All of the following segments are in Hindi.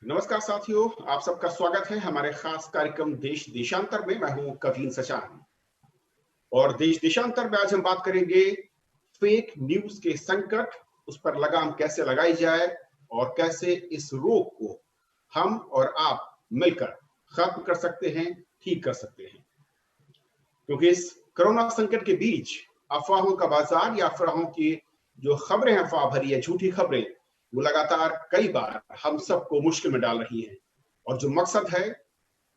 नमस्कार साथियों, आप सबका स्वागत है हमारे खास कार्यक्रम देश देशांतर में। मैं हूं कवीन सचान और देश देशांतर में आज हम बात करेंगे फेक न्यूज के संकट, उस पर लगाम कैसे लगाई जाए और कैसे इस रोग को हम और आप मिलकर खत्म कर सकते हैं, ठीक कर सकते हैं। क्योंकि इस कोरोना संकट के बीच अफवाहों का बाजार या अफवाहों की जो खबरें अफवाह भरी है, झूठी खबरें, वो लगातार कई बार हम सबको मुश्किल में डाल रही हैं। और जो मकसद है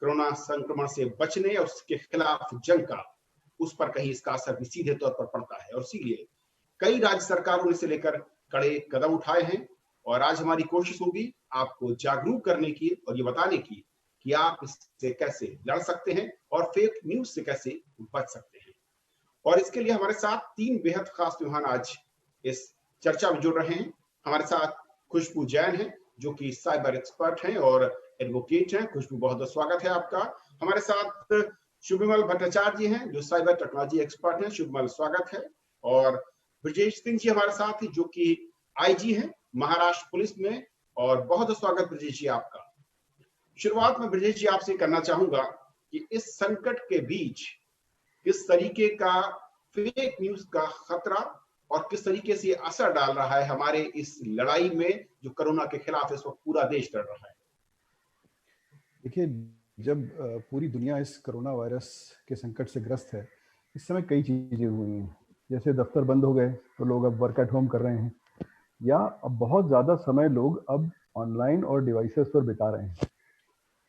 कोरोना संक्रमण से बचने और उसके खिलाफ जंग का, उस पर कहीं इसका असर भी सीधे तौर पर पड़ता है। और इसीलिए कई राज्य सरकारों ने से लेकर कड़े कदम उठाए हैं। और आज हमारी कोशिश होगी आपको जागरूक करने की और ये बताने की कि आप इससे कैसे लड़ सकते हैं और फेक न्यूज से कैसे बच सकते हैं। और इसके लिए हमारे साथ तीन बेहद खास मेहमान आज इस चर्चा में जुड़ रहे हैं। हमारे साथ खुशबू जैन है, जो कि साइबर एक्सपर्ट हैं और एडवोकेट हैं। खुशबू, बहुत बहुत स्वागत है आपका। हमारे साथ शुभमल भट्टाचार्य जी हैं, जो साइबर टेक्नोलॉजी एक्सपर्ट हैं। शुभमल, स्वागत है। और ब्रजेश सिंह जी हमारे साथ हैं, जो कि आईजी हैं महाराष्ट्र पुलिस में। और बहुत स्वागत ब्रजेश जी आपका। शुरुआत में ब्रजेश जी आपसे करना चाहूंगा कि इस संकट के बीच किस तरीके का फेक न्यूज का खतरा और किस तरीके से असर डाल रहा है हमारे इस लड़ाई में, जो कोरोना के खिलाफ इस वक्त पूरा देश लड़ रहा है। देखिए, जब पूरी दुनिया इस कोरोना वायरस के संकट से ग्रस्त है, इस समय कई चीज़ें हुई हैं। जैसे दफ्तर बंद हो गए तो लोग अब वर्क एट होम कर रहे हैं, या अब बहुत ज़्यादा समय लोग अब ऑनलाइन और डिवाइसेस पर बिता रहे हैं।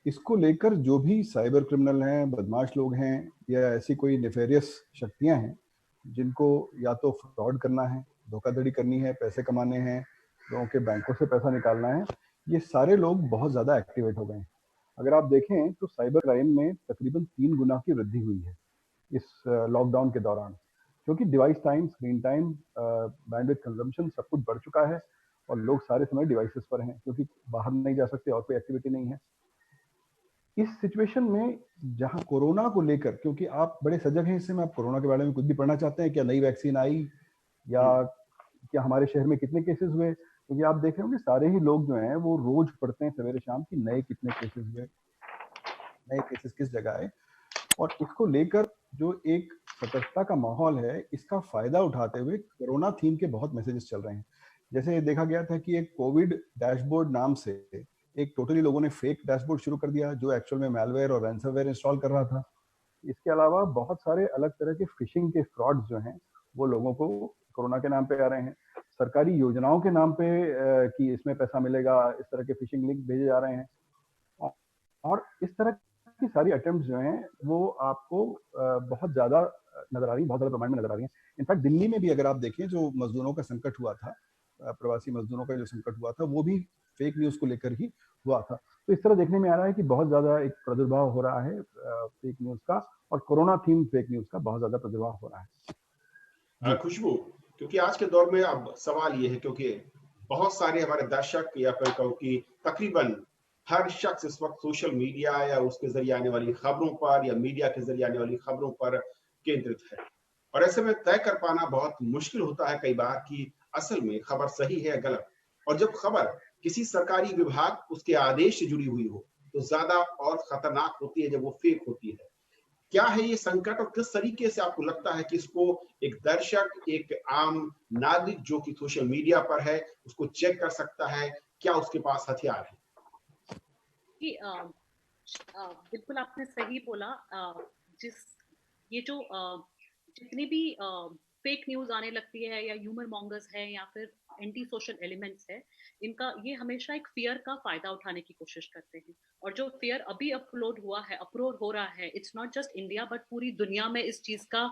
इसको लेकर जो भी साइबर क्रिमिनल हैं, बदमाश लोग हैं, या ऐसी कोई नेफेरियस शक्तियां हैं जिनको या तो फ्रॉड करना है, धोखाधड़ी करनी है, पैसे कमाने हैं, लोगों के बैंकों से पैसा निकालना है, ये सारे लोग बहुत ज़्यादा एक्टिवेट हो गए हैं। अगर आप देखें तो साइबर क्राइम में तकरीबन 3 गुना की वृद्धि हुई है इस लॉकडाउन के दौरान, क्योंकि device time, screen time, bandwidth consumption सब कुछ बढ़ चुका है और लोग सारे समय डिवाइसेस पर हैं, क्योंकि बाहर नहीं जा सकते और कोई एक्टिविटी नहीं है। इस सिचुएशन में जहां कोरोना को लेकर, क्योंकि आप बड़े सजग हैं इस समय, आप कोरोना के बारे में कुछ भी पढ़ना चाहते हैं, क्या नई वैक्सीन आई, या क्या हमारे शहर में कितने केसेस हुए, क्योंकि आप देख रहे होंगे सारे ही लोग जो हैं वो रोज पढ़ते हैं सवेरे शाम की नए कितने केसेस हुए, नए केसेस किस जगह आए। और इसको लेकर जो एक सतर्कता का माहौल है, इसका फायदा उठाते हुए कोरोना थीम के बहुत मैसेजेस चल रहे हैं। जैसे देखा गया था कि एक कोविड डैशबोर्ड नाम से एक टोटली लोगों ने फेक डैशबोर्ड शुरू कर दिया, जो एक्चुअल में मैलवेयर और रैंसमवेयर इंस्टॉल कर रहा था। इसके अलावा बहुत सारे अलग तरह के फिशिंग के फ्रॉड्स जो हैं वो लोगों को कोरोना के नाम पे आ रहे हैं। सरकारी योजनाओं के नाम पे कि इसमें पैसा मिलेगा, इस तरह के फिशिंग लिंक भेजे जा रहे हैं। और इस तरह की सारी अटेम्प्ट्स जो हैं वो आपको बहुत ज़्यादा नजर आ रही है, बहुत ज़्यादा प्रमाण में नजर आ रही है। इनफैक्ट दिल्ली में भी अगर आप देखें, जो मजदूरों का संकट हुआ था, प्रवासी मजदूरों का जो संकट हुआ था, वो भी फेक न्यूज़ को लेकर ही हुआ था। तो इस तरह देखने में आ रहा है कि बहुत ज़्यादा एक प्रादुर्भाव हो रहा है फेक न्यूज़ का, और कोरोना थीम फेक न्यूज़ का बहुत ज़्यादा प्रादुर्भाव हो रहा है। खुशबू, क्योंकि आज के दौर में अब सवाल ये है, क्योंकि बहुत सारे हमारे दर्शक या फिर कहो कि तकरीबन हर शख्स इस वक्त सोशल मीडिया या उसके जरिए आने वाली खबरों पर या मीडिया के जरिए आने वाली खबरों पर केंद्रित है। और ऐसे में तय कर पाना बहुत मुश्किल होता है कई बार कि असल में खबर सही है या गलत। और जब खबर किसी सरकारी विभाग उसके आदेश से जुड़ी हुई हो, तो ज्यादा और खतरनाक होती है जब वो फेक होती है। क्या है ये संकट और किस तरीके से आपको लगता है कि इसको एक दर्शक, एक आम नागरिक जो कि सोशल मीडिया पर है, उसको चेक कर सकता है? क्या उसके पास हथियार है? कि बिल्कुल आपने सही बोला। जिस ये जो जितनी भी फेक न्यूज आने लगती है या ह्यूमर मॉन्गर्स है या फिर एंटी सोशल एलिमेंट्स है, इनका ये हमेशा एक फियर का फायदा उठाने की कोशिश करते हैं। और जो फियर अभी अप्रोड हो रहा है, it's not just India but पूरी दुनिया में इस चीज का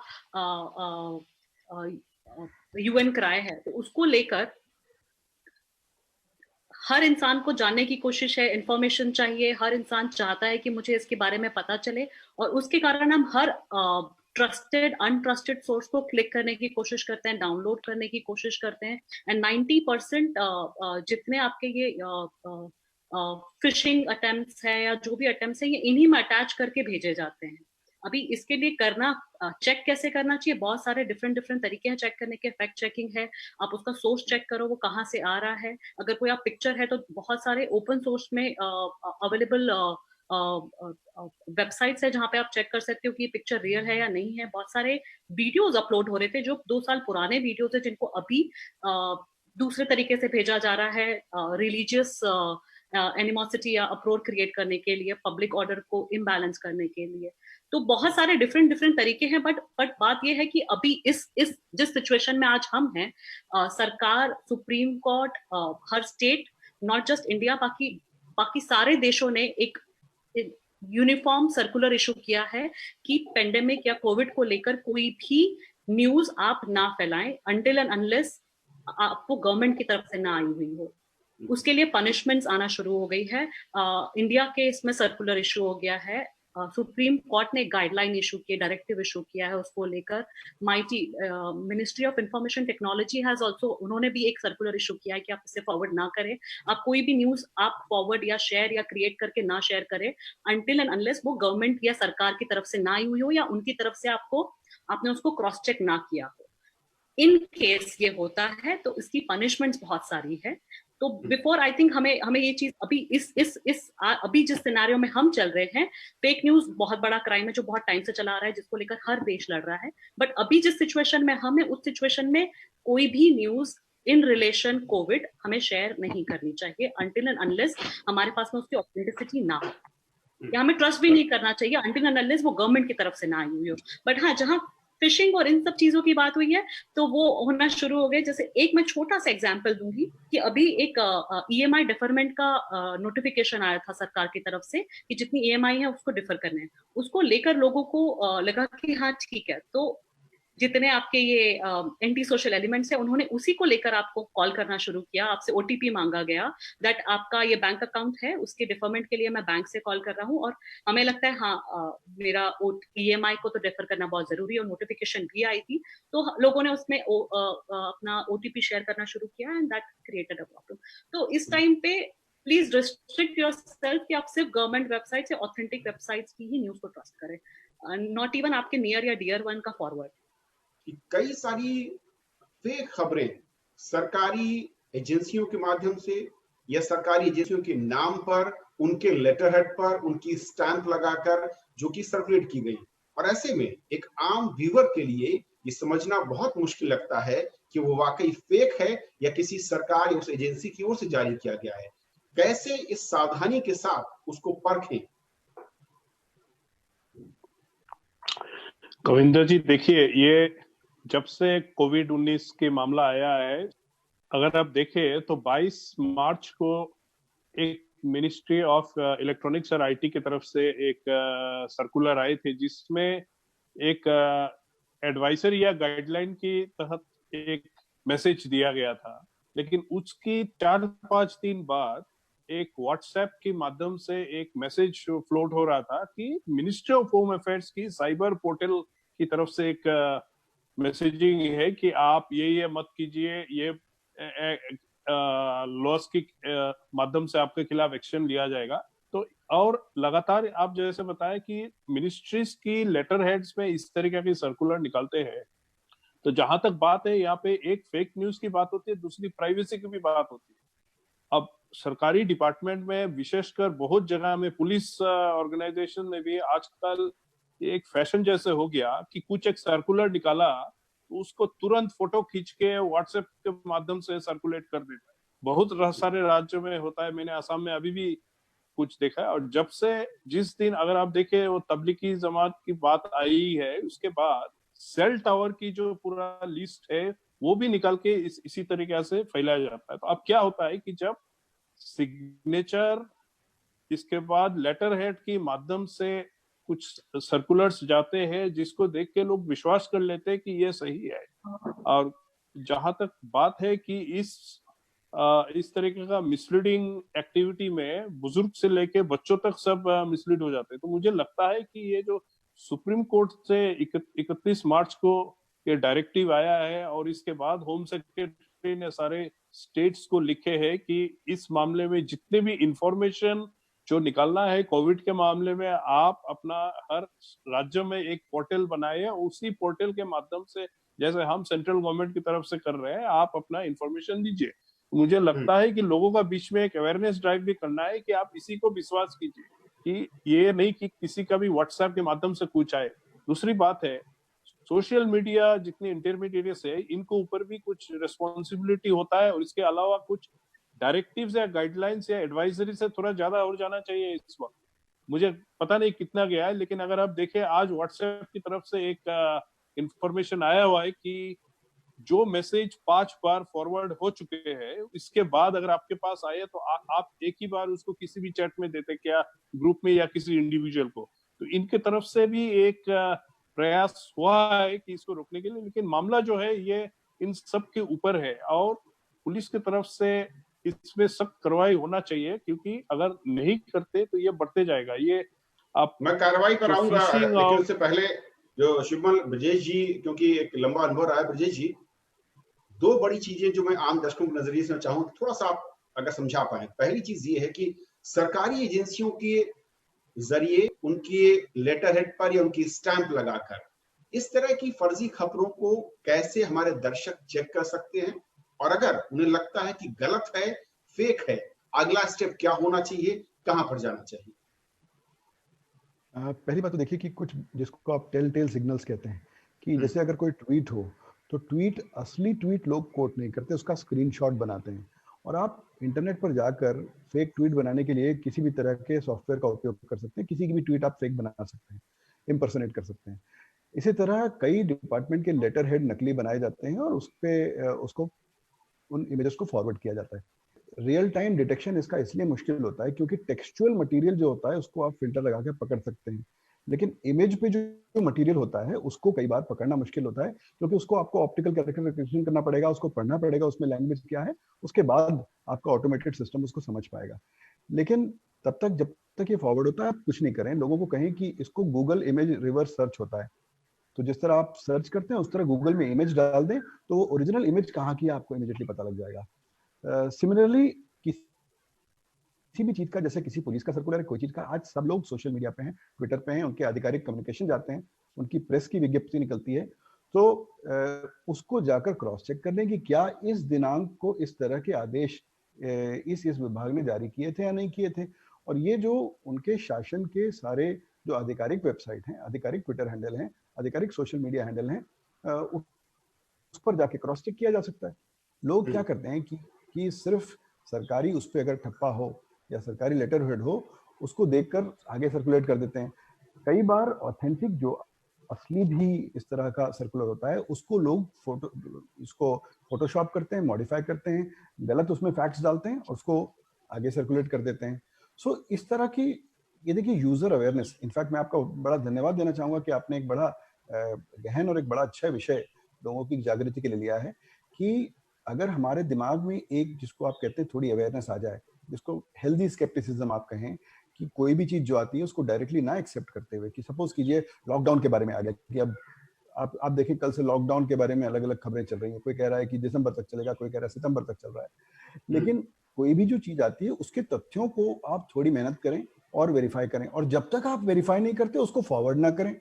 यूएन कराए है। तो उसको लेकर हर इंसान को जानने की कोशिश है, इंफॉर्मेशन चाहिए, हर इंसान चाहता है कि मुझे इसके बारे में पता चले। और उसके कारण हम हर ट्रस्टेड अनट्रस्टेड सोर्स को क्लिक करने की कोशिश करते हैं, डाउनलोड करने की कोशिश करते हैं। एंड 90% जितने आपके ये फिशिंग अटेम्प्ट्स है या जो भी अटेम्प्ट्स है, ये इन्हीं में अटैच करके भेजे जाते हैं। अभी इसके लिए करना चेक कैसे करना चाहिए, बहुत सारे डिफरेंट तरीके हैं चेक करने के। फैक्ट चेकिंग है, आप उसका सोर्स चेक करो वो कहाँ से आ रहा है। अगर कोई आप पिक्चर है तो बहुत सारे ओपन सोर्स में अवेलेबल वेबसाइट्स है जहाँ पे आप चेक कर सकते हो कि ये पिक्चर रियल है या नहीं है। बहुत सारे वीडियोस अपलोड हो रहे थे जो 2 साल पुराने वीडियोस है, जिनको अभी दूसरे तरीके से भेजा जा रहा है, रिलीजियस एनिमोसिटी या अप्रोच क्रिएट करने के लिए, पब्लिक ऑर्डर को इम्बैलेंस करने के लिए। तो बहुत सारे डिफरेंट तरीके हैं, बट बात ये है कि अभी इस जिस सिचुएशन में आज हम हैं, सरकार, supreme court, her state, not just India, बाकी सारे देशों ने एक यूनिफॉर्म सर्कुलर इशू किया है कि पेंडेमिक या कोविड को लेकर कोई भी न्यूज आप ना फैलाएं अंटिल एंड अनलेस आपको गवर्नमेंट की तरफ से ना आई हुई हो। उसके लिए पनिशमेंट्स आना शुरू हो गई है। इंडिया के इसमें सर्कुलर इशू हो गया है। सुप्रीम कोर्ट ने गाइडलाइन इशू किए, डायरेक्टिव इशू किया है उसको लेकर। Mighty ministry of information technology has also, उन्होंने भी एक सर्कुलर इशू किया है कि आप इसे फॉरवर्ड ना करें। आप कोई भी न्यूज आप फॉरवर्ड या शेयर या क्रिएट करके ना शेयर करें अनटिल एंड अनलेस वो गवर्नमेंट या सरकार की तरफ से ना आई हुई हो या उनकी तरफ से आपने उसको क्रॉस चेक ना किया हो। इन केस ये होता है तो इसकी पनिशमेंट्स बहुत सारी है। तो बिफोर आई थिंक हमें ये चीज अभी अभी जिस सिनेरियो में हम चल रहे हैं, फेक न्यूज बहुत बड़ा क्राइम है जो बहुत टाइम से चला आ रहा है, जिसको लेकर हर देश लड़ रहा है। बट अभी जिस सिचुएशन में हम है, उस सिचुएशन में कोई भी न्यूज इन रिलेशन कोविड हमें शेयर नहीं करनी चाहिए अनटिल एंड अनलेस हमारे पास में उसकी ऑथेंटिसिटी ना हो, या हमें ट्रस्ट भी नहीं करना चाहिए अनटिल एंड अनलेस वो गवर्नमेंट की तरफ से ना आई हुई हो। बट हाँ, जहाँ फिशिंग और इन सब चीजों की बात हुई है तो वो होना शुरू हो गए। जैसे एक मैं छोटा सा एग्जांपल दूंगी कि अभी एक ईएमआई डिफरमेंट का नोटिफिकेशन आया था सरकार की तरफ से कि जितनी ईएमआई है उसको डिफर करने हैं। उसको लेकर लोगों को लगा कि हाँ ठीक है, तो जितने आपके ये एंटी सोशल एलिमेंट्स है उन्होंने उसी को लेकर आपको कॉल करना शुरू किया, आपसे ओटीपी मांगा गया दैट आपका ये बैंक अकाउंट है, उसके डिफरमेंट के लिए मैं बैंक से कॉल कर रहा हूँ और हमें लगता है हाँ मेरा ईएमआई को तो डिफर करना बहुत जरूरी है, और नोटिफिकेशन भी आई थी। तो लोगों ने उसमें अपना ओटीपी शेयर करना शुरू किया and that created a problem. तो इस टाइम पे प्लीज रिस्ट्रिक्ट योर सेल्फ कि आप सिर्फ गवर्नमेंट वेबसाइट या ऑथेंटिक वेबसाइट्स की ही न्यूज को ट्रस्ट करें, नॉट इवन आपके नियर या डियर वन का फॉरवर्ड। कई सारी फेक खबरें सरकारी एजेंसियों के माध्यम से या सरकारी एजेंसियों के नाम पर, उनके लेटर हेड पर उनकी स्टैंप लगाकर जो कि सर्कुलेट की गई, और ऐसे में एक आम व्यूअर के लिए ये समझना बहुत मुश्किल लगता है कि वो वाकई फेक है या किसी सरकार या उस एजेंसी की ओर से जारी किया गया है। कैसे इस सावधानी के साथ उसको परखें? कविंदर जी, देखिए, ये जब से कोविड-19 के मामला आया है, अगर आप देखें तो 22 मार्च को एक मिनिस्ट्री ऑफ इलेक्ट्रॉनिक्स और आईटी की तरफ से एक सर्कुलर आए थे जिसमें एक एडवाइजर या गाइडलाइन के तहत एक मैसेज दिया गया था। लेकिन उसकी 4-5 दिन बाद एक व्हाट्सएप के माध्यम से एक मैसेज फ्लोट हो रहा था कि मिनिस्ट्री ऑफ होम अफेयर्स की साइबर पोर्टल की तरफ से एक मैसेजिंग है कि आप ये मत कीजिए, ये लॉस के माध्यम से आपके खिलाफ एक्शन लिया जाएगा। तो और लगातार आप जैसे बताया कि मिनिस्ट्रीज की लेटर हेड्स में इस तरीके की सर्कुलर निकालते हैं। तो जहां तक बात है, यहाँ पे एक फेक न्यूज की बात होती है, दूसरी प्राइवेसी की भी बात होती है। अब सरकारी डिपार्टमेंट में विशेषकर बहुत जगह में, पुलिस ऑर्गेनाइजेशन में भी आजकल एक फैशन जैसे हो गया कि कुछ एक सर्कुलर निकाला तो उसको तुरंत फोटो खींच के व्हाट्सएप के माध्यम से सर्कुलेट कर देता है। बहुत सारे राज्यों में होता है, मैंने असम में अभी भी कुछ देखा है। और जब से जिस दिन अगर आप देखें वो तबलीगी जमात की बात आई है, उसके बाद सेल टावर की जो पूरा लिस्ट है वो भी निकाल के इसी तरीके से फैलाया जाता है। तो अब क्या होता है कि जब सिग्नेचर, इसके बाद लेटर हेड के माध्यम से कुछ सर्कुलर्स जाते हैं जिसको देख के लोग विश्वास कर लेते हैं कि ये सही है। और जहां तक बात है कि इस तरीके का मिसलीडिंग एक्टिविटी में बुजुर्ग से लेके बच्चों तक सब मिसलीड हो जाते हैं। तो मुझे लगता है कि ये जो सुप्रीम कोर्ट से 31 मार्च को ये डायरेक्टिव आया है और इसके बाद होम सेक्रेटरी ने सारे स्टेट्स को लिखे हैं कि इस मामले में जितने भी इंफॉर्मेशन जो निकालना है कोविड के मामले में, आप अपना हर राज्य में एक पोर्टल बनाए, उसी पोर्टल के माध्यम से जैसे हम सेंट्रल गवर्नमेंट की तरफ से कर रहे हैं, आप अपना इंफॉर्मेशन दीजिए। मुझे लगता है कि लोगों का बीच में एक अवेयरनेस ड्राइव भी करना है कि आप इसी को विश्वास कीजिए, कि ये नहीं कि किसी का भी व्हाट्सएप के माध्यम से कुछ आए। दूसरी बात है, सोशल मीडिया जितनी इंटरमीडिएट्स है, इनको ऊपर भी कुछ रिस्पॉन्सिबिलिटी होता है, और इसके अलावा कुछ डायरेक्टिव्स या गाइडलाइंस या एडवाइजरी से थोड़ा ज्यादा और जाना चाहिए इस वक्त। मुझे पता नहीं कितना गया है, लेकिन अगर आप देखें आज व्हाट्सएप की तरफ से एक इंफॉर्मेशन आया हुआ है कि जो मैसेज 5 बार फॉरवर्ड हो चुके हैं, इसके बाद अगर आपके पास आए तो आप एक ही बार उसको किसी भी चैट में देते, क्या ग्रुप में या किसी इंडिविजुअल को। तो इनके तरफ से भी एक प्रयास हुआ है कि इसको रोकने के लिए, लेकिन मामला जो है ये इन सब के ऊपर है, और पुलिस की तरफ से इसमें सख्त कार्रवाई होना चाहिए, क्योंकि अगर नहीं करते तो ये बढ़ते जाएगा। ये आप मैं कार्रवाई पर आऊंगा, लेकिन और उससे पहले जो शिवमल, ब्रजेश जी, क्योंकि एक लंबा अनुभव रहा है, ब्रजेश जी, दो बड़ी चीजें जो मैं आम दर्शकों के नजरिए से चाहूँ थोड़ा सा आप अगर समझा पाए। पहली चीज ये है कि सरकारी एजेंसियों के जरिए उनके लेटर हेड पर या उनकी स्टैंप लगाकर इस तरह की फर्जी खबरों को कैसे हमारे दर्शक चेक कर सकते हैं, और अगर उन्हें लगता है कि गलत है, फेक है, अगला स्टेप क्या होना चाहिए, कहां पर जाना चाहिए? पहली बात तो देखिए कि कुछ जिसको आप टेल टेल सिग्नल्स कहते हैं, कि जैसे अगर कोई ट्वीट हो तो ट्वीट, असली ट्वीट लोग कोट नहीं करते, उसका स्क्रीनशॉट बनाते हैं। और आप इंटरनेट पर जाकर फेक ट्वीट बनाने के लिए किसी भी तरह के सॉफ्टवेयर का उपयोग कर सकते हैं, किसी की भी ट्वीट आप फेक बना सकते हैं, इम्पर्सोनेट कर सकते हैं। इसी तरह कई डिपार्टमेंट के लेटर हेड नकली बनाए जाते हैं और उस पे उसको उन इमेजेस को फॉरवर्ड किया जाता है। रियल टाइम डिटेक्शन इसका इसलिए मुश्किल होता है क्योंकि टेक्सचुअल मटेरियल जो होता है उसको आप फिल्टर लगा के पकड़ सकते हैं, लेकिन इमेज पे जो मटेरियल होता है उसको कई बार पकड़ना मुश्किल होता है, क्योंकि उसको आपको ऑप्टिकल कैरेक्टर रिकग्निशन करना पड़ेगा, उसको पढ़ना पड़ेगा उसमें लैंग्वेज क्या है, उसके बाद आपका ऑटोमेटेड सिस्टम उसको समझ पाएगा। लेकिन तब तक जब तक ये फॉरवर्ड होता है आप कुछ नहीं करें, लोगों को कहें कि इसको गूगल इमेज रिवर्स सर्च होता है, तो जिस तरह आप सर्च करते हैं उस तरह गूगल में इमेज डाल दें तो ओरिजिनल इमेज कहाँ की है आपको इमीडिएटली पता लग जाएगा। सिमिलरली किसी भी चीज का, जैसे किसी पुलिस का सर्कुलर है, कोई चीज का, आज सब लोग सोशल मीडिया पे हैं, ट्विटर पे हैं, उनके आधिकारिक कम्युनिकेशन जाते हैं, उनकी प्रेस की विज्ञप्ति निकलती है, तो उसको जाकर क्रॉस चेक कर लें कि क्या इस दिनांक को इस तरह के आदेश इस विभाग ने जारी किए थे या नहीं किए थे। और ये जो उनके शासन के सारे जो आधिकारिक वेबसाइट हैं, आधिकारिक ट्विटर हैंडल हैं, आधिकारिक सोशल मीडिया हैंडल हैं, उस पर जाके क्रॉस चेक किया जा सकता है। लोग क्या करते हैं कि सिर्फ सरकारी उस पर अगर ठप्पा हो या सरकारी लेटर हेड हो उसको देखकर आगे सर्कुलेट कर देते हैं। कई बार ऑथेंटिक जो असली भी इस तरह का सर्कुलर होता है उसको लोग इसको फोटोशॉप करते हैं, मॉडिफाई करते हैं, गलत उसमें फैक्ट्स डालते हैं और उसको आगे सर्कुलेट कर देते हैं। सो इस तरह की, ये देखिए यूजर अवेयरनेस, इनफैक्ट मैं आपका बड़ा धन्यवाद देना चाहूंगा कि आपने एक बड़ा गहन और एक बड़ा अच्छा विषय लोगों की जागृति के लिए लिया है, कि अगर हमारे दिमाग में एक, जिसको आप कहते हैं थोड़ी अवेयरनेस आ जाए, जिसको हेल्दी स्केप्टिसिज्म आप कहें, कि कोई भी चीज जो आती है उसको डायरेक्टली ना एक्सेप्ट करते हुए, कि सपोज कीजिए लॉकडाउन के बारे में आ गया कि अब आप देखें कल से लॉकडाउन के बारे में अलग अलग खबरें चल रही हैं, कोई कह रहा है कि दिसंबर तक चलेगा, कोई कह रहा है सितंबर तक चल रहा है। लेकिन कोई भी जो चीज आती है उसके तथ्यों को आप थोड़ी मेहनत करें और वेरीफाई करें, और जब तक आप वेरीफाई नहीं करते उसको फॉरवर्ड ना करें,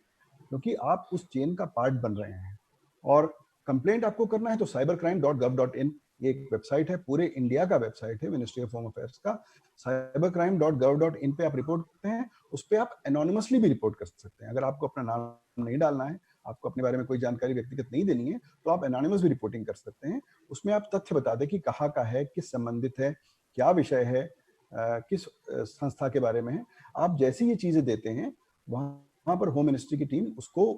क्योंकि आप उस चेन का पार्ट बन रहे हैं। और कंप्लेंट आपको करना है तो cybercrime.gov.in ये एक वेबसाइट है, पूरे इंडिया का वेबसाइट है मिनिस्ट्री ऑफ होम अफेयर्स का। cybercrime.gov.in पे आप रिपोर्ट करते हैं, उस पर आप एनोनिमसली भी रिपोर्ट कर सकते हैं। अगर आपको अपना नाम नहीं डालना है, आपको अपने बारे में कोई जानकारी व्यक्तिगत नहीं देनी है, तो आप एनोनिमस भी रिपोर्टिंग कर सकते हैं। उसमें आप तथ्य बता दें कि कहाँ का है, किस संबंधित है, क्या विषय है, किस संस्था के बारे में है। आप जैसी ये चीजें देते हैं वहां पर होम मिनिस्ट्री की टीम उसको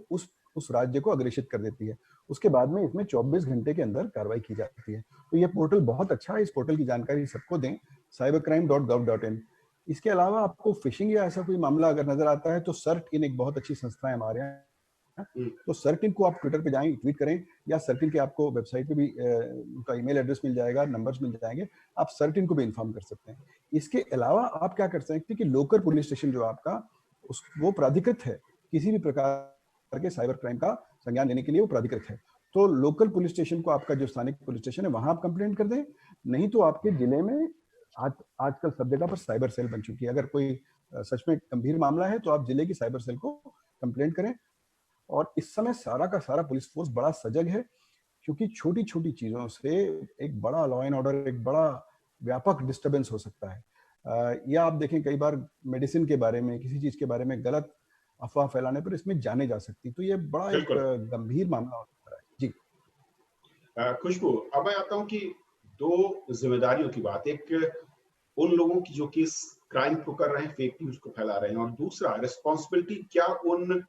उस राज्य को अग्रेषित कर देती है। उसके बाद में इसमें 24 घंटे के अंदर कार्रवाई की जाती है। तो ये पोर्टल बहुत अच्छा है, इस पोर्टल की जानकारी सबको दें, cybercrime.gov.in। इसके अलावा आपको फिशिंग या ऐसा कोई मामला अगर नजर आता है तो सर्ट इन एक बहुत अच्छी संस्था है हमारे यहाँ, तो सर्ट इन को आप ट्विटर पे जाएं, ट्वीट करें, या सर्ट इन के आपको वेबसाइट पे भी उनका ईमेल एड्रेस मिल जाएगा, नंबर्स मिल जाएंगे, आप सर्ट इन को भी इन्फॉर्म कर सकते हैं। इसके अलावा आप क्या कर सकते हैं कि लोकल पुलिस स्टेशन जो आपका वो प्राधिकृत है, किसी भी प्रकार के साइबर क्राइम का संज्ञान लेने के लिए वो प्राधिकृत है, तो लोकल पुलिस स्टेशन को, आपका जो स्थानिक पुलिस स्टेशन है वहां आप कंप्लेंट कर दें। नहीं तो आपके जिले में आजकल सब जगह पर साइबर सेल बन चुकी है। अगर कोई सच में गंभीर मामला है तो आप जिले की साइबर सेल को कंप्लेंट करें। और इस समय सारा का सारा पुलिस फोर्स बड़ा सजग है, क्योंकि छोटी छोटी चीजों से एक बड़ा लॉ एंड ऑर्डर, एक बड़ा व्यापक डिस्टरबेंस हो सकता है। या आप देखें कई बार मेडिसिन के बारे में, किसी चीज के बारे में गलत अफवाह फैलाने पर इसमें जाने जा सकती। तो ये बड़ा एक गंभीर मामला हो सकता है। जी खुशबू, अब मैं आता हूं कि दो जिम्मेदारियों की बात, एक उन लोगों की जो कि इस क्राइम को कर रहे हैं, फेक न्यूज को फैला रहे हैं, और दूसरा रिस्पॉन्सिबिलिटी क्या उन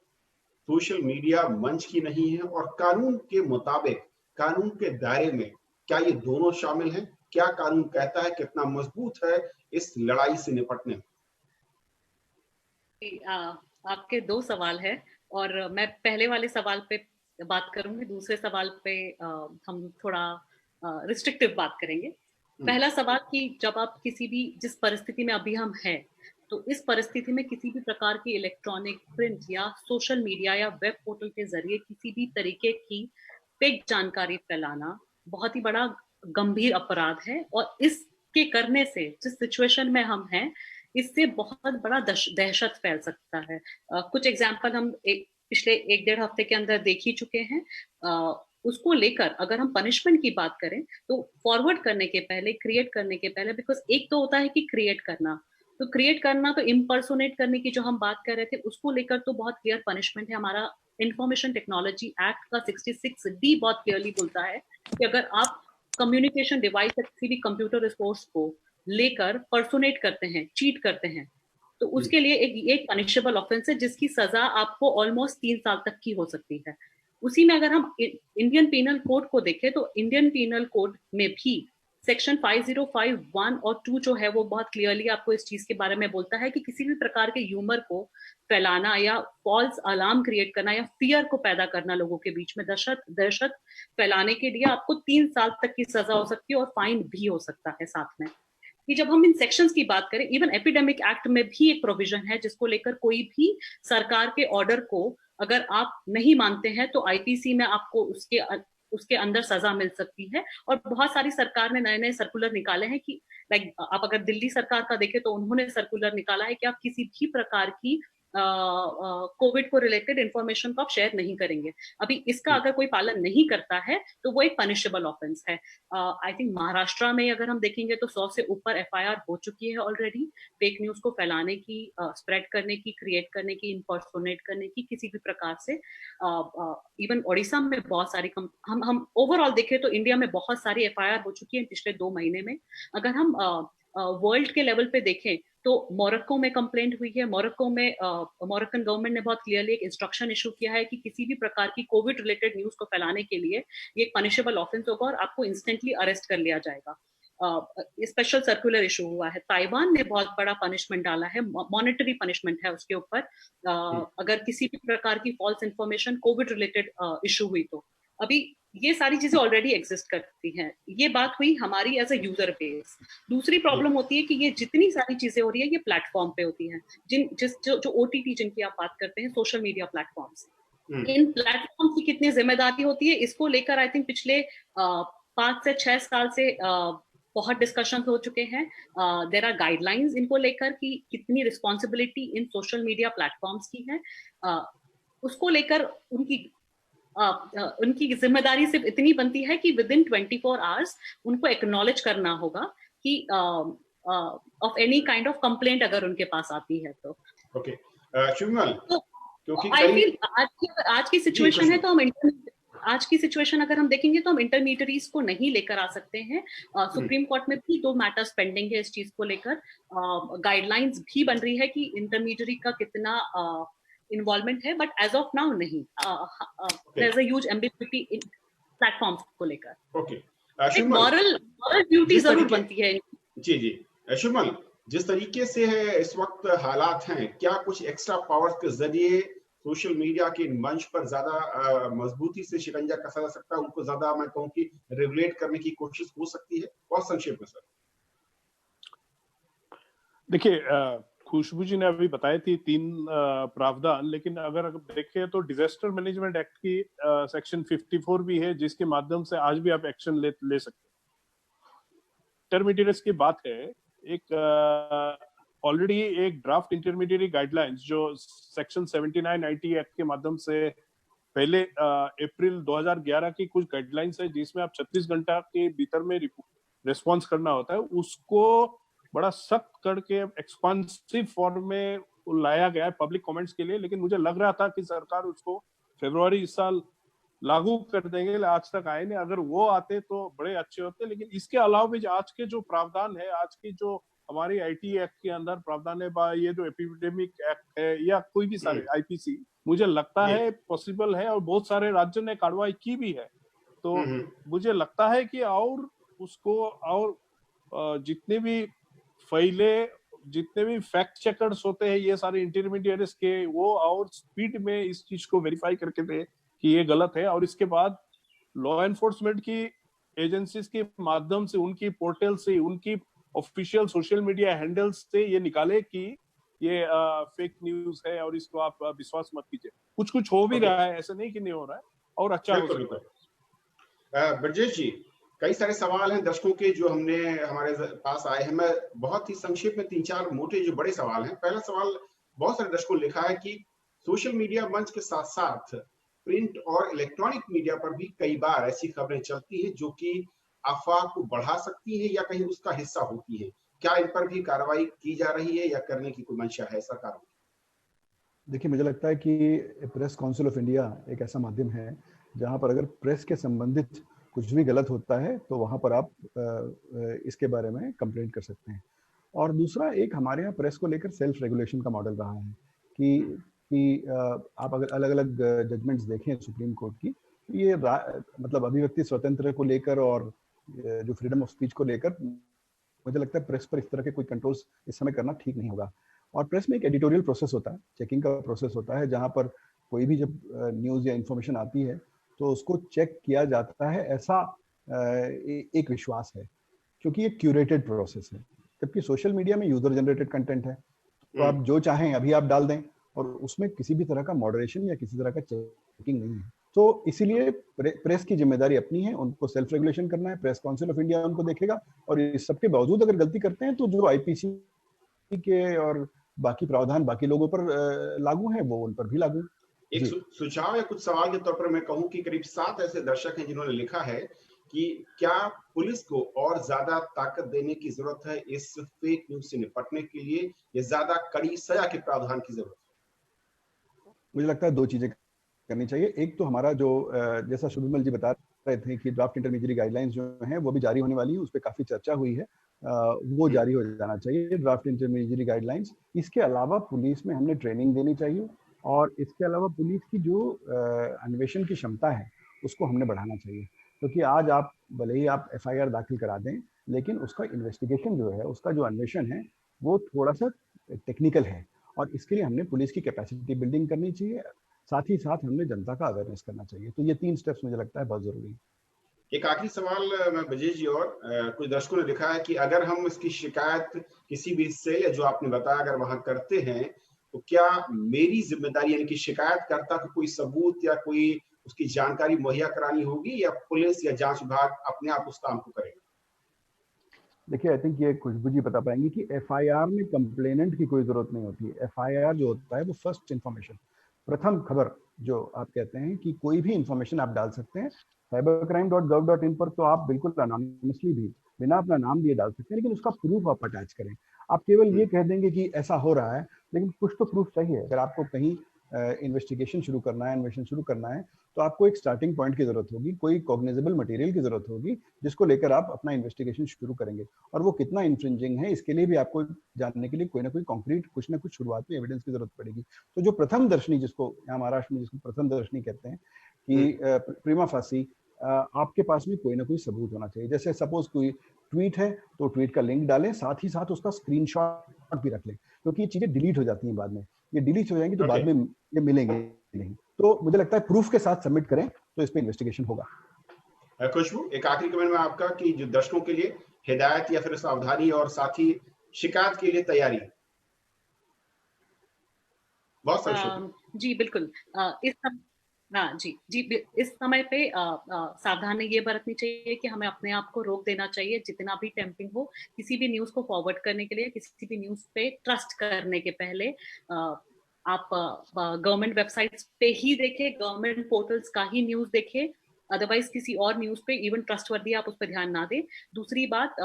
सोशल मीडिया मंच की नहीं है, और कानून के मुताबिक, कानून के दायरे में क्या ये दोनों शामिल हैं? क्या कानून कहता है, कितना मजबूत है इस लड़ाई से निपटने में? आपके दो सवाल है, और मैं पहले वाले सवाल पे बात करूंगी, दूसरे सवाल पे हम थोड़ा रिस्ट्रिक्टिव बात करेंगे। पहला सवाल कि जब आप किसी भी, जिस परिस्थिति में अभी हम हैं, तो इस परिस्थिति में किसी भी प्रकार की इलेक्ट्रॉनिक, प्रिंट या सोशल मीडिया या वेब पोर्टल के जरिए किसी भी तरीके की फेक जानकारी फैलाना बहुत ही बड़ा गंभीर अपराध है। और इसके करने से, जिस सिचुएशन में हम हैं, इससे बहुत बड़ा दहशत फैल सकता है। कुछ एग्जाम्पल हम पिछले 1-1.5 हफ्ते के अंदर देख ही चुके हैं। उसको लेकर अगर हम पनिशमेंट की बात करें तो फॉरवर्ड करने के पहले, क्रिएट करने के पहले, बिकॉज एक तो होता है कि क्रिएट करना, तो इम्पर्सोनेट करने की जो हम बात कर रहे थे, उसको लेकर तो बहुत क्लियर पनिशमेंट है। हमारा इंफॉर्मेशन टेक्नोलॉजी एक्ट का 66D बहुत क्लियरली बोलता है कि अगर आप कम्युनिकेशन डिवाइस या किसी भी कंप्यूटर रिसोर्स को लेकर पर्सोनेट करते हैं, चीट करते हैं, तो उसके लिए एक पनिशेबल ऑफेंस है, जिसकी सजा आपको ऑलमोस्ट 3 साल तक की हो सकती है। उसी में अगर हम इंडियन पीनल कोड को देखें तो इंडियन पीनल कोड में भी सेक्शन 5051 और 2 जो है वो बहुत क्लियरली आपको इस चीज के बारे में बोलता है कि किसी भी प्रकार के ह्यूमर को फैलाना या फॉल्स अलार्म क्रिएट करना या फियर को पैदा करना, लोगों के बीच में दहशत फैलाने के लिए आपको 3 साल तक की सजा हो सकती है और फाइन भी हो सकता है साथ में। कि जब हम इन सेक्शंस की बात करें, इवन एपिडेमिक एक्ट में भी एक प्रोविजन है जिसको लेकर कोई भी सरकार के ऑर्डर को अगर आप नहीं मानते हैं तो आईपीसी में आपको उसके अंदर सजा मिल सकती है। और बहुत सारी सरकार ने नए नए सर्कुलर निकाले हैं कि लाइक आप अगर दिल्ली सरकार का देखें तो उन्होंने सर्कुलर निकाला है कि आप किसी भी प्रकार की कोविड को रिलेटेड इंफॉर्मेशन को आप शेयर नहीं करेंगे। अभी इसका अगर कोई पालन नहीं करता है तो वो एक पनिशेबल ऑफेंस है। आई थिंक महाराष्ट्र में अगर हम देखेंगे तो 100 से ऊपर एफआईआर हो चुकी है ऑलरेडी, फेक न्यूज को फैलाने की, स्प्रेड करने की, क्रिएट करने की, इम्पर्सोनेट करने की, किसी भी प्रकार से। इवन ओडिशा में बहुत सारी हम ओवरऑल देखें तो इंडिया में बहुत सारी एफआईआर हो चुकी है पिछले 2 महीने में। अगर हम वर्ल्ड के लेवल पे देखें तो मोरक्को में कंप्लेंट हुई है। मोरक्को में मोरक्कन गवर्नमेंट ने बहुत क्लियरली एक इंस्ट्रक्शन इशू किया है कि किसी भी प्रकार की कोविड रिलेटेड न्यूज को फैलाने के लिए ये एक पनिशेबल ऑफेंस होगा और आपको इंस्टेंटली अरेस्ट कर लिया जाएगा। स्पेशल सर्कुलर इशू हुआ है। ताइवान ने बहुत बड़ा पनिशमेंट डाला है, मॉनेटरी पनिशमेंट है उसके ऊपर, अगर किसी भी प्रकार की false information covid related issue हुई तो। अभी ये सारी चीजें ऑलरेडी एग्जिस्ट करती हैं। ये बात हुई हमारी एज अ यूजर बेस। दूसरी प्रॉब्लम होती है कि ये जितनी सारी चीजें हो रही है ये प्लेटफॉर्म पे होती हैं, जो ओटीटी जिनकी आप बात करते हैं, सोशल मीडिया प्लेटफॉर्म्स, इन प्लेटफॉर्म की कितनी जिम्मेदारी होती है इसको लेकर आई थिंक पिछले 5 से 6 साल से बहुत डिस्कशन हो चुके हैं। देयर आर गाइडलाइंस इनको लेकर कि कितनी रिस्पॉन्सिबिलिटी इन सोशल मीडिया प्लेटफॉर्म्स की है। उसको लेकर उनकी जिम्मेदारी सिर्फ इतनी बनती है कि विद इन 24 आवर्स उनको एक्नॉलेज करना होगा कि of any kind of complaint अगर उनके पास आती है तो। ओके शिवमल, क्योंकि आई फील आज की सिचुएशन है तो हम आज की सिचुएशन अगर हम देखेंगे तो हम इंटरमीडियरीज को नहीं लेकर आ सकते हैं। सुप्रीम कोर्ट में भी 2 मैटर्स पेंडिंग है इस चीज को लेकर। गाइडलाइंस भी बन रही है कि इंटरमीडियरी का कितना इन्वॉल्वमेंट है, बट एज ऑफ नाउ नहीं। There is a huge ambiguity in platforms को लेकर। ओके, मॉरल ड्यूटी जरूर बनती है। जी जी शिवमल, जिस तरीके से है इस वक्त हालात हैं, क्या कुछ एक्स्ट्रा पावर्स के जरिए सोशल मीडिया के मंच पर ज्यादा मजबूती से शिकंजा कसा जा सकता है, उनको ज्यादा मैं कहूं कि रेगुलेट करने की कोशिश हो सकती है? बहुत संक्षेप में सर। देखिए, खुशबू जी ने अभी बताई थी 3 प्रावधान, लेकिन अगर देखें तो डिजास्टर मैनेजमेंट एक्ट की सेक्शन 54 भी है जिसके माध्यम से आज भी आप एक्शन ले सकते हैं। इंटरमीडिएट्स की बात है एक ऑलरेडी एक ड्राफ्ट इंटरमीडिएट गाइडलाइंस जो सेक्शन 79 आईटी एक्ट के माध्यम से पहले अप्रैल 2011 की कुछ गाइडलाइंस है जिसमें आप 36 घंटा के भीतर में रिस्पॉन्स करना होता है, उसको बड़ा सख्त करके एक्सपांसिव फॉर्म में लाया गया है पब्लिक कमेंट्स के लिए। लेकिन मुझे लग रहा था कि सरकार उसको फरवरी इस साल लागू कर देंगे, आज तक आए नहीं। अगर वो आते तो बड़े अच्छे होते। लेकिन इसके अलावा भी आज के जो प्रावधान है, आज की जो हमारी आईटी एक्ट के अंदर प्रावधान है, ये जो एपिडेमिक एक्ट है या कोई भी सारे आईपीसी, मुझे लगता है पॉसिबल है और बहुत सारे राज्यों ने कार्रवाई की भी है। तो मुझे लगता है कि और उसको और जितने भी फैले, जितने भी फैक्ट चेकर्स होते हैं ये सारे इंटरमीडिएट्स के, वो और स्पीड में इस चीज को वेरीफाई करके दे कि ये गलत है, और इसके बाद लॉ एनफोर्समेंट की एजेंसीज के माध्यम से, उनकी पोर्टल से, उनकी ऑफिशियल सोशल मीडिया हैंडल्स से ये निकाले कि ये फेक न्यूज है और इसको आप विश्वास मत कीजिए। कुछ कुछ हो भी रहा है, ऐसा नहीं कि नहीं हो रहा है, और अच्छा हो सकता है। ब्रजेश जी, कई सारे सवाल हैं दर्शकों के जो हमने हमारे पास आए हैं। मैं बहुत ही संक्षेप में 3-4 मोटे जो बड़े सवाल हैं। पहला सवाल बहुत सारे दर्शकों ने लिखा है कि सोशल मीडिया मंच के साथ साथ प्रिंट और इलेक्ट्रॉनिक मीडिया पर भी कई बार ऐसी खबरें चलती हैं जो कि अफवाह को बढ़ा सकती है या कहीं उसका हिस्सा होती है। क्या इन पर भी कार्रवाई की जा रही है या करने की कोई मंशा है सरकार की? देखिए, मुझे लगता है कि प्रेस काउंसिल ऑफ इंडिया एक ऐसा माध्यम है जहां पर अगर प्रेस के संबंधित कुछ भी गलत होता है तो वहां पर आप इसके बारे में कंप्लेंट कर सकते हैं। और दूसरा, एक हमारे यहाँ प्रेस को लेकर सेल्फ रेगुलेशन का मॉडल रहा है कि आप अगर अलग अलग जजमेंट्स देखें सुप्रीम कोर्ट की, तो ये मतलब अभिव्यक्ति स्वतंत्र को लेकर और जो फ्रीडम ऑफ स्पीच को लेकर मुझे लगता है प्रेस पर इस तरह के कोई कंट्रोल्स इस समय करना ठीक नहीं होगा। और प्रेस में एक एडिटोरियल प्रोसेस होता है, चेकिंग का प्रोसेस होता है, जहां पर कोई भी जब न्यूज़ या इन्फॉर्मेशन आती है तो उसको चेक किया जाता है, ऐसा एक विश्वास है, क्योंकि ये क्यूरेटेड प्रोसेस है। जबकि सोशल मीडिया में यूजर जनरेटेड कंटेंट है, तो आप जो चाहें अभी आप डाल दें और उसमें किसी भी तरह का मॉडरेशन या किसी तरह का चेकिंग नहीं है। तो इसीलिए प्रेस की जिम्मेदारी अपनी है, उनको सेल्फ रेगुलेशन करना है। प्रेस काउंसिल ऑफ इंडिया उनको देखेगा, और इस सबके बावजूद अगर गलती करते हैं तो जो आईपीसी के और बाकी प्रावधान बाकी लोगों पर लागू है वो उन पर भी लागू। एक सुझाव या कुछ सवाल के तौर पर मैं कहूं कि करीब 7 ऐसे दर्शक हैं जिन्होंने लिखा है कि क्या पुलिस को और ज्यादा ताकत देने की जरूरत है इस फेक न्यूज से निपटने के लिए, या ज्यादा कड़ी सजा के प्रावधान की जरूरत है? मुझे लगता है 2 चीजें करनी चाहिए। एक तो हमारा जो जैसा शुभमल जी बता रहे थे कि ड्राफ्ट इंटरमीडिएट गाइडलाइंस जो है वो भी जारी होने वाली है, उस पर काफी चर्चा हुई है, वो जारी हो जाना चाहिए ड्राफ्ट इंटरमीडिएट गाइडलाइंस। इसके अलावा पुलिस में हमने ट्रेनिंग देनी चाहिए, और इसके अलावा पुलिस की जो अन्वेषण की क्षमता है उसको हमने बढ़ाना चाहिए। क्योंकि आज आप भले ही आप एफआईआर दाखिल करा दें, लेकिन उसका इन्वेस्टिगेशन जो है, उसका जो अन्वेषण है वो थोड़ा सा टेक्निकल है, और इसके लिए हमने पुलिस की कैपेसिटी बिल्डिंग करनी चाहिए, साथ ही साथ हमने जनता का अवेयरनेस करना चाहिए। तो ये 3 स्टेप्स मुझे लगता है बहुत जरूरी है। एक आखिरी सवाल मैं ब्रजेश जी, और कुछ दर्शकों ने लिखा है कि अगर हम इसकी शिकायत किसी भी सेल या जो आपने बताया अगर वहां करते हैं तो क्या मेरी जिम्मेदारी, यानी कि शिकायतकर्ता को कोई सबूत या कोई उसकी जानकारी मुहैया करानी होगी, या पुलिस या जांच विभाग अपने आप उस काम को करेगा? देखिए, आई थिंक ये खुशबू जी बता पाएंगे कि एफआईआर में कंप्लेनेंट की कोई जरूरत नहीं होती है। एफआईआर जो होता है वो फर्स्ट इन्फॉर्मेशन, प्रथम खबर जो आप कहते हैं, कि कोई भी इंफॉर्मेशन आप डाल सकते हैं cybercrime.gov.in पर, तो आप बिल्कुल अनोनिमसली भी बिना अपना नाम दिए डाल सकते हैं, लेकिन उसका प्रूफ आप अटैच करें। आप केवल ये कह देंगे कि ऐसा हो रहा है, लेकिन कुछ तो प्रूफ चाहिए। अगर आपको कहीं इन्वेस्टिगेशन शुरू करना है, अन्वेषण शुरू करना है, तो आपको एक स्टार्टिंग पॉइंट की जरूरत होगी, कोई कॉग्निजेबल मटेरियल की जरूरत होगी जिसको लेकर आप अपना इन्वेस्टिगेशन शुरू करेंगे। और वो कितना इन्फ्रिंजिंग है इसके लिए भी आपको जानने के लिए कोई ना कोई कॉन्क्रीट, कुछ ना कुछ शुरुआत में एविडेंस की जरूरत पड़ेगी। तो जो प्रथम दर्शनी, जिसको यहाँ महाराष्ट्र में जिसको प्रथम दर्शनी कहते हैं, कि प्रीमा फासी आपके पास में कोई ना कोई सबूत होना चाहिए। जैसे सपोज कोई ट्वीट है तो ट्वीट का लिंक डालें, साथ ही साथ उसका स्क्रीनशॉट भी रख लें, क्योंकि ये चीजें डिलीट हो जाती हैं बाद में। ये डिलीट हो जाएंगी तो बाद में ये मिलेंगे नहीं। तो मुझे लगता है प्रूफ के साथ सबमिट करें तो इस पे इन्वेस्टिगेशन होगा। खुशबू, एक आखिरी कमेंट में आपका कि जो दर्शकों के लिए हिदायत या फिर सावधानी और साथ ही शिकायत के लिए तैयारी। बहुत जी बिल्कुल। हाँ जी जी, इस समय पे सावधानी ये बरतनी चाहिए कि हमें अपने आप को रोक देना चाहिए। जितना भी टेम्पटिंग हो, किसी भी न्यूज़ को फॉरवर्ड करने के लिए, किसी भी न्यूज़ पे ट्रस्ट करने के पहले आप गवर्नमेंट वेबसाइट्स पे ही देखें, गवर्नमेंट पोर्टल्स का ही न्यूज़ देखें। अदरवाइज़ किसी और न्यूज़ पे इवन ट्रस्टवर्दी आप उस पे ध्यान ना दें। दूसरी बात,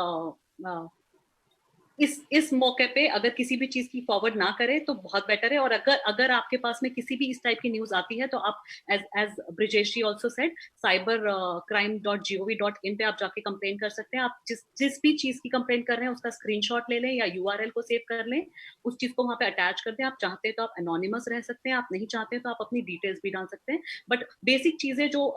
इस मौके पे अगर किसी भी चीज़ की फॉरवर्ड ना करें तो बहुत बेटर है। और अगर आपके पास में किसी भी इस टाइप की न्यूज़ आती है तो आप एज़ ब्रिजेश जी आल्सो सेड, cybercrime.gov.in पे आप जाके कंप्लेन कर सकते हैं। आप जिस भी चीज़ की कंप्लेन कर रहे हैं उसका स्क्रीनशॉट ले लें या यूआरएल को सेव कर लें, उस चीज़ को वहाँ पे अटैच कर दें। आप चाहते हैं तो आप एनोनिमस रह सकते हैं, आप नहीं चाहते तो आप अपनी डिटेल्स भी डाल सकते हैं। बट बेसिक चीज़ें जो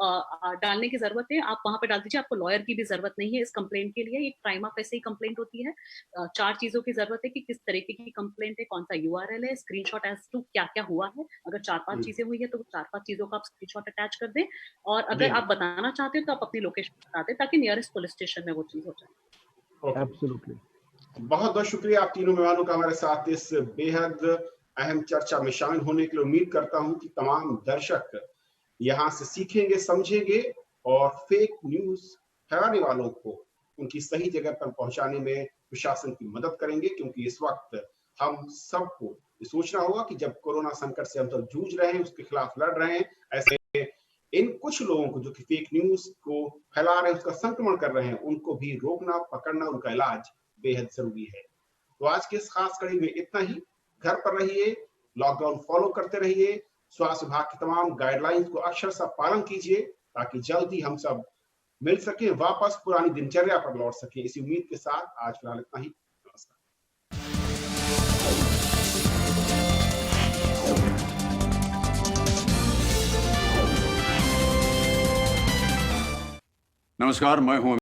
डालने की ज़रूरत है, आप वहाँ पे डाल दीजिए। आपको लॉयर की भी ज़रूरत नहीं है इस कंप्लेंट के लिए। एक प्राइमा फेसी कंप्लेंट होती है। 4 चीज़ों की ज़रूरत है कि किस तरीके की कंप्लेंट है, कौन-सा यूआरएल है, स्क्रीनशॉट एज़ टू क्या-क्या हुआ है। अगर 4-5 चीज़ें हुई है तो वो 4-5 चीज़ों का आप स्क्रीनशॉट अटैच कर दें। और जी अगर आप बताना चाहते हो तो आप अपनी लोकेशन बता दें ताकि नियरेस्ट पुलिस स्टेशन में वो चीज़ हो जाए। Okay, absolutely. बहुत बहुत शुक्रिया आप तीनों मेहमानों का हमारे साथ इस बेहद अहम चर्चा में शामिल होने के लिए। उम्मीद करता हूं कि तमाम दर्शक यहाँ से सीखेंगे, समझेंगे और फेक न्यूज फैलाने वालों को उनकी सही जगह पर पहुंचाने में प्रशासन की मदद करेंगे, क्योंकि इस वक्त हम सबको ये सोचना होगा कि जब कोरोना संकट से हम सब जूझ रहे हैं, उसके खिलाफ लड़ रहे हैं, ऐसे इन कुछ लोगों को जो कि फेक न्यूज को फैला रहे हैं, उसका संक्रमण कर रहे हैं, उनको भी रोकना, पकड़ना, उनका इलाज बेहद जरूरी है। तो आज के इस खास कड़ी में इतना ही। घर पर रहिए, लॉकडाउन फॉलो करते रहिए, स्वास्थ्य विभाग की तमाम गाइडलाइंस को अक्षरशः पालन कीजिए, ताकि जल्द ही हम सब मिल सके, वापस पुरानी दिनचर्या पर लौट सके। इसी उम्मीद के साथ आज फिलहाल इतना ही। नमस्कार। नमस्कार, मैं हूं